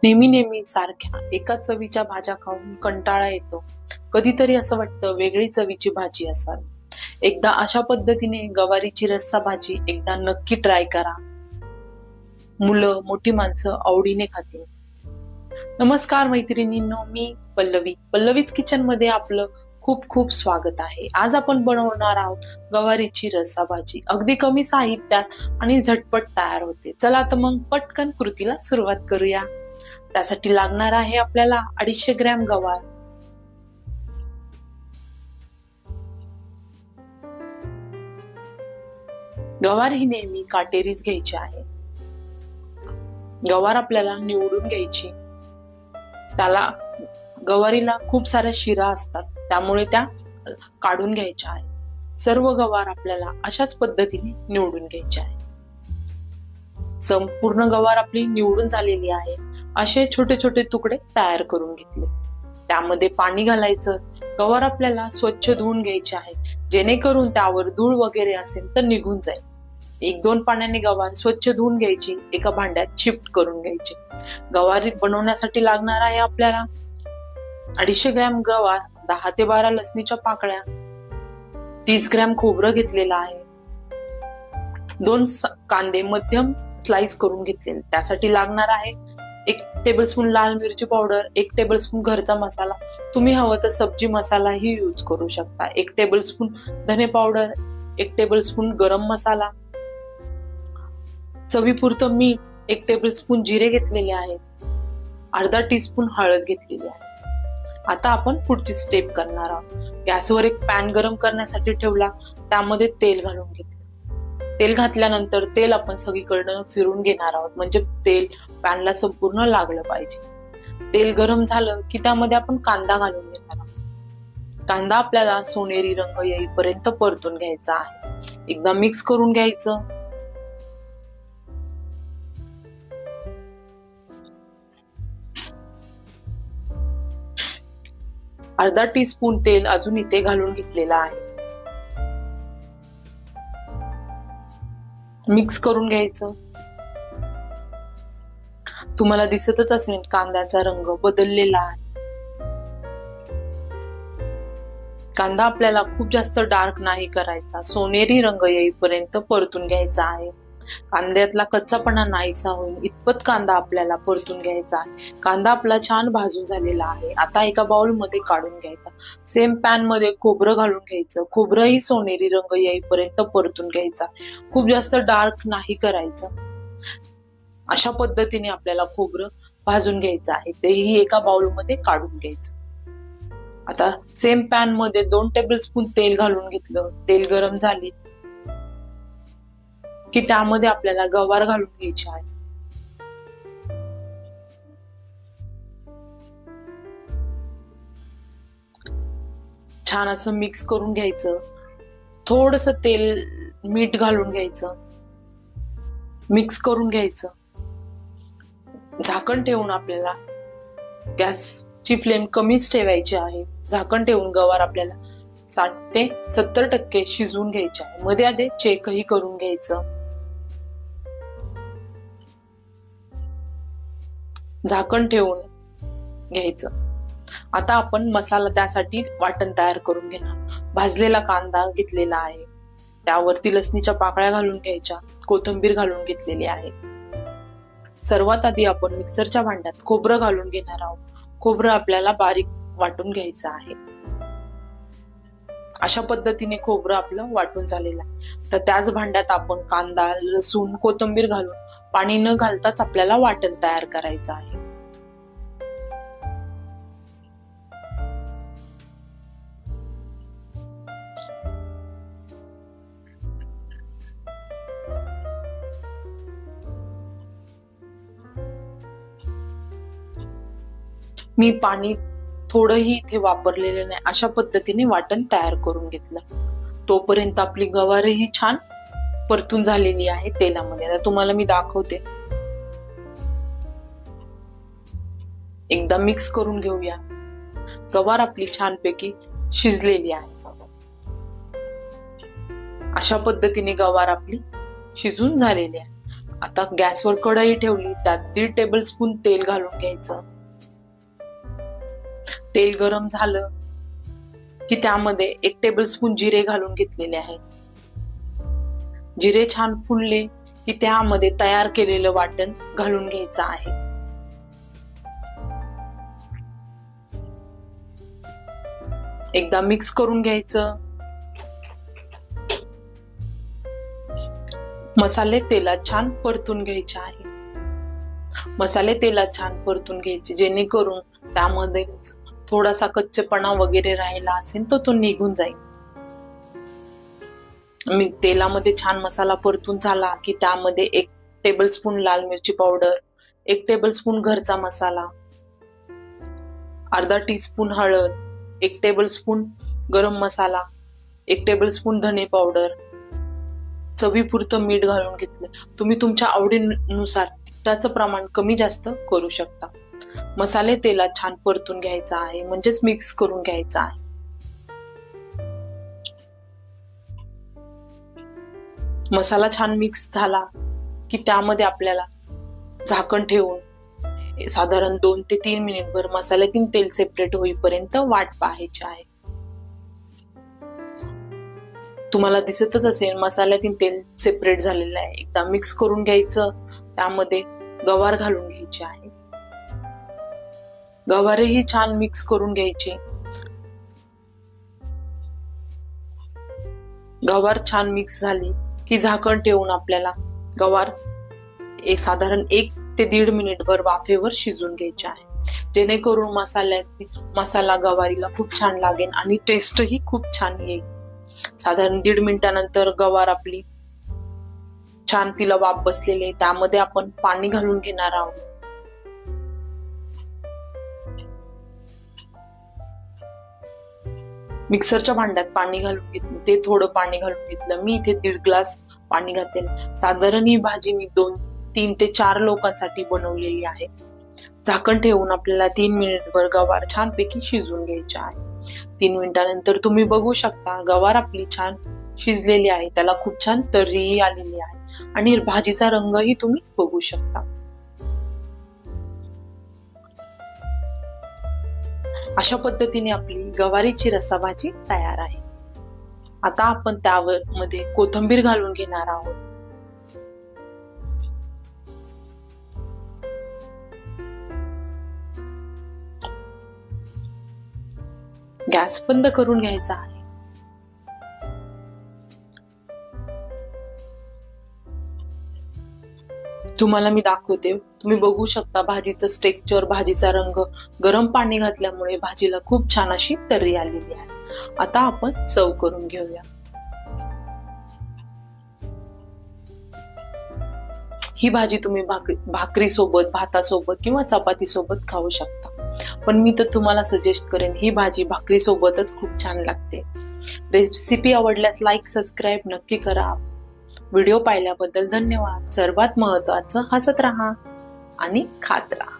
नेहमी नेहमी सारख्या एकाच चवीच्या भाज्या खाऊन कंटाळा येतो. कधीतरी असं वाटतं वेगळी चवीची भाजी असावी. एकदा अशा पद्धतीने गवारीची रस्सा भाजी एकदा नक्की ट्राय करा. मुलं मोठी माणसं आवडीने खातील. नमस्कार मैत्रिणींनो, मी पल्लवीच किचन मध्ये आपलं खूप खूप स्वागत आहे. आज आपण बनवणार आहोत गवारीची रस्सा भाजी. अगदी कमी साहित्यात आणि झटपट तयार होते. चला तर मग पटकन कृतीला सुरुवात करूया. त्यासाठी लागणार आहे आपल्याला 250 ग्रॅम गवार, गवार ही नेहमी काटेरीच घ्यायची आहे. गवार आपल्याला निवडून घ्यायची. त्याला गवारीला खूप साऱ्या शिरा असतात, त्यामुळे त्या काढून घ्यायच्या आहे. सर्व गवार आपल्याला अशाच पद्धतीने निवडून घ्यायचे आहे. संपूर्ण गवार आपली निवडून झालेली आहे. असे छोटे छोटे तुकडे तयार करून घेतले. त्यामध्ये पाणी घालायचं. गवार आपल्याला स्वच्छ धुवून घ्यायचे आहे, जेणेकरून त्यावर धूळ वगैरे असेल तर निघून जाईल. 1-2 पाण्याने गवार स्वच्छ धुवून घ्यायची. एका भांड्यात शिफ्ट करून घ्यायची. गवारी बनवण्यासाठी लागणार आहे आपल्याला 250 ग्रॅम गवार, 10 ते 12 लसणीच्या पाकळ्या, 30 ग्रॅम खोबरं घेतलेलं आहे, 2 कांदे मध्यम स्लाइस करून घेतलेले. त्यासाठी लागणार आहे 1 टेबलस्पून लाल मिरची पावडर, 1 टेबलस्पून घरचा मसाला. तुम्ही हवं तर सब्जी मसालाही यूज करू शकता. 1 टेबलस्पून धने पावडर, 1 टेबलस्पून गरम मसाला, चवीपुरतं मीठ, 1 टेबलस्पून जिरे घेतलेले आहेत, अर्धा टीस्पून हळद घेतलेली आहे. आता आपण पुढची स्टेप करणार आहोत. गॅसवर एक पॅन गरम करण्यासाठी ठेवला. त्यामध्ये तेल घालून घेतले. तेल घातल्यानंतर तेल आपण सगळीकडनं फिरून घेणार आहोत, म्हणजे तेल पॅनला संपूर्ण लागलं पाहिजे. तेल गरम झालं की त्यामध्ये आपण कांदा घालून घेणार आहोत. कांदा आपल्याला सोनेरी रंग येईपर्यंत परतून घ्यायचा आहे. एकदा मिक्स करून घ्यायचं. अर्धा टीस्पून तेल अजून इथे घालून घेतलेलं आहे. मिक्स करून घ्यायचं. तुम्हाला दिसतच असेल कांद्याचा रंग बदललेला आहे. कांदा आपल्याला खूप जास्त डार्क नाही करायचा, सोनेरी रंग येईपर्यंत परतून घ्यायचा आहे. कांद्यातला कच्चापणा नाहीसा होईल इतपत कांदा आपल्याला परतून घ्यायचा आहे. कांदा आपला छान भाजून झालेला आहे. आता एका बाउल मध्ये काढून घ्यायचा. सेम पॅन मध्ये खोबरं घालून घ्यायचं. खोबरंही सोनेरी रंग येईपर्यंत परतून घ्यायचा. खूप जास्त डार्क नाही करायचं. अशा पद्धतीने आपल्याला खोबरं भाजून घ्यायचं आहे. तेही एका बाउल मध्ये काढून घ्यायचं. आता सेम पॅन मध्ये 2 टेबलस्पून तेल घालून घेतलं. तेल गरम झाले की त्यामध्ये आपल्याला गवार घालून घ्यायचे आहे. छान असं मिक्स करून घ्यायचं. थोडस तेल, मीठ घालून घ्यायचं. मिक्स करून घ्यायचं. झाकण ठेवून आपल्याला गॅसची फ्लेम कमीच ठेवायची आहे. झाकण ठेवून गवार आपल्याला 60 ते 70% शिजवून घ्यायचे आहे. मध्ये आधी चेकही करून घ्यायचं. झाकण ठेवून घ्यायचं. आता आपण मसाला त्यासाठी वाटण तयार करून घेणार. भाजलेला कांदा घेतलेला आहे. त्यावरती लसणीच्या पाकळ्या घालून घ्यायच्या. कोथिंबीर घालून घेतलेली आहे. सर्वात आधी आपण मिक्सरच्या भांड्यात खोबरं घालून घेणार आहोत. खोबरं आपल्याला बारीक वाटून घ्यायचं आहे. अशा पद्धतीने खोबरं आपलं वाटून झालेलं आहे. तर त्याच भांड्यात आपण कांदा, लसूण, कोथिंबीर घालून पाणी न घालताच आपल्याला वाटण तयार करायचं आहे. मी पाणी थोडंही इथे वापरलेले नाही. अशा पद्धतीने वाटण तयार करून घेतलं. तोपर्यंत आपली गवारही छान परतून झालेली आहे तेलामध्ये. आता तुम्हाला मी दाखवते. एकदा मिक्स करून घेऊया. गवार आपली छानपैकी शिजलेली आहे. अशा पद्धतीने गवार आपली शिजून झालेली आहे. आता गॅसवर कढई ठेवली, त्यात 1.5 टेबलस्पून तेल घालून घ्यायचं. तेल गरम झालं की त्यामध्ये 1 टेबलस्पून जिरे घालून घेतलेले आहे. जिरे छान फुलले की त्यामध्ये तयार केलेलं वाटण घालून घ्यायचं आहे. एकदा मिक्स करून घ्यायचं. मसाले तेलात छान परतून घ्यायचे आहे. मसाले तेलात छान परतून घ्यायचे, जेणेकरून त्यामध्ये थोडासा कच्चेपणा वगैरे राहिला असेल तर तो निघून जाईल. मी तेलामध्ये छान मसाला परतून झाला की त्यामध्ये 1 टेबलस्पून लाल मिरची पावडर, 1 टेबलस्पून घरचा मसाला, अर्धा टीस्पून हळद, 1 टेबलस्पून गरम मसाला, 1 टेबलस्पून धने पावडर, चवीपुरतं मीठ घालून घेतलं. तुम्ही तुमच्या आवडीनुसार तिखटाचं प्रमाण कमी जास्त करू शकता. मसाले तेलात छान परतून घ्यायचा आहे, म्हणजेच मिक्स करून घ्यायचा आहे. मसाला छान मिक्स झाला की त्यामध्ये आपल्याला झाकण ठेवून साधारण 2 ते 3 मिनिटभर मसाल्यातील तेल सेपरेट होईपर्यंत वाट पाहायची आहे. तुम्हाला दिसतच असेल मसाल्यातील तेल सेपरेट झालेलं आहे. एकदा मिक्स करून घ्यायचं. त्यामध्ये गवार घालून घ्यायची आहे. गवारही छान मिक्स करून घ्यायची. गवार छान मिक्स झाली की झाकण ठेवून आपल्याला गवार साधारण 1 ते 1.5 मिनिटभर वाफेवर शिजून घ्यायचे आहे, जेणेकरून मसाला गवारीला खूप छान लागेल आणि टेस्टही खूप छान येईल. साधारण 1.5 मिनिटानंतर गवार आपली छान तिला वाफ बसलेली आहे. त्यामध्ये आपण पाणी घालून घेणार आहोत. मिक्सरच्या भांड्यात पाणी घालून घेतलं. ते थोडं पाणी घालून घेतलं. मी इथे 1.5 ग्लास पाणी घातलेलं. साधारण ही भाजी मी 3 ते 4 लोकांसाठी बनवलेली आहे. झाकण ठेवून आपल्याला 3 मिनिटभर गवार छानपैकी शिजवून घ्यायची आहे. 3 मिनिटानंतर तुम्ही बघू शकता गवार आपली छान शिजलेली आहे. त्याला खूप छान तर्रीही आलेली आहे आणि भाजीचा रंगही तुम्ही बघू शकता. अशा पद्धतीने आपली गवारीची रस्साभाजी तयार आहे. आता आपण त्यामध्ये कोथिंबीर घालून घेणार आहोत. गॅस बंद करून घ्यायचा आहे. तुम्हाला मी दाखवते. तुम्ही बघू शकता भाजीचं टेक्स्चर, भाजीचा रंग. गरम पाणी घातल्यामुळे भाजीला खूप छान अशी तर्री आलेली आहे. आता आपण सर्व करून घेऊया. ही भाजी तुम्ही भाकरी सोबत, भातासोबत किंवा चपाती सोबत खाऊ शकता. पण मी तर तुम्हाला सजेस्ट करेन ही भाजी भाकरी सोबतच खूप छान लागते. रेसिपी आवडल्यास लाईक, सबस्क्राईब नक्की करा. व्हिडिओ पाहिल्याबद्दल धन्यवाद. सर्वात महत्त्वाचं हसत राहा आणि खात राहा.